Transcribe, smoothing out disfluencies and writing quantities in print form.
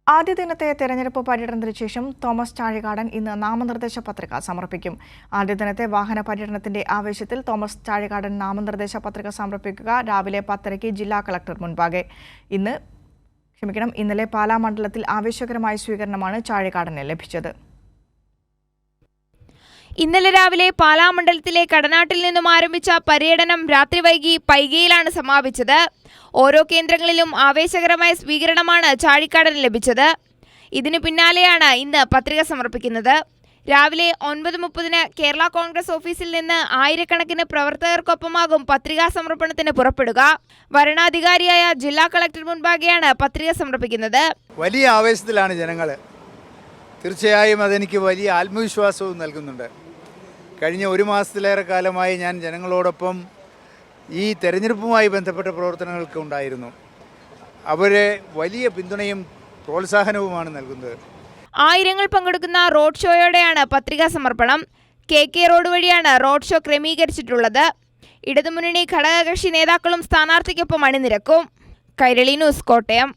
ആദ്യ ദിനത്തെ തെരഞ്ഞെടുപ്പ് പര്യടനത്തിന് ശേഷം തോമസ് ചാഴികാടൻ ഇന്ന് നാമനിർദ്ദേശ പത്രിക സമർപ്പിക്കും. ആദ്യ ദിനത്തെ വാഹന പര്യടനത്തിന്റെ ആവേശത്തിൽ തോമസ് ചാഴികാടൻ നാമനിർദ്ദേശ പത്രിക സമർപ്പിക്കുക രാവിലെ 10:30 ജില്ലാ കളക്ടർ മുൻപാകെ. ഇന്നലെ പാലാ മണ്ഡലത്തിൽ ആവേശകരമായ സ്വീകരണമാണ് ചാഴികാടന് ലഭിച്ചത്. ഇന്നലെ രാവിലെ പാലാ മണ്ഡലത്തിലെ കടനാട്ടിൽ നിന്നും ആരംഭിച്ച പര്യടനം രാത്രി വൈകി പൈകയിലാണ് സമാപിച്ചത്. ഓരോ കേന്ദ്രങ്ങളിലും ആവേശകരമായ സ്വീകരണമാണ് ചാഴികാടന് ലഭിച്ചത്. ഇതിനു പിന്നാലെയാണ് ഇന്ന് പത്രിക സമർപ്പിക്കുന്നത്. രാവിലെ 9:30 കേരള കോൺഗ്രസ് ഓഫീസിൽ നിന്ന് ആയിരക്കണക്കിന് പ്രവർത്തകർക്കൊപ്പമാകും പത്രികാ സമർപ്പണത്തിന് പുറപ്പെടുക. വരണാധികാരിയായ ജില്ലാ കളക്ടർ മുൻപാകെയാണ് പത്രിക സമർപ്പിക്കുന്നത്. വലിയ ആവേശത്തിലാണ് ജനങ്ങൾ. തീർച്ചയായും അതെനിക്ക് വലിയ ആത്മവിശ്വാസവും നൽകുന്നുണ്ട്. കഴിഞ്ഞ ഒരു മാസത്തിലേറെ കാലമായി ഞാൻ ജനങ്ങളോടൊപ്പം ഈ തെരഞ്ഞെടുപ്പുമായി ബന്ധപ്പെട്ട പ്രവർത്തനങ്ങൾക്ക് ഉണ്ടായിരുന്നു. അവരെ വലിയ പിന്തുണയും പ്രോത്സാഹനവുമാണ് നൽകുന്നത്. ആയിരങ്ങൾ പങ്കെടുക്കുന്ന റോഡ് ഷോയോടെയാണ് പത്രികാ സമർപ്പണം. KK റോഡ് വഴിയാണ് റോഡ് ഷോ ക്രമീകരിച്ചിട്ടുള്ളത്. ഇടതുമുന്നണി ഘടകകക്ഷി നേതാക്കളും സ്ഥാനാർത്ഥിക്കൊപ്പം അണിനിരക്കും. കൈരളി ന്യൂസ്, കോട്ടയം.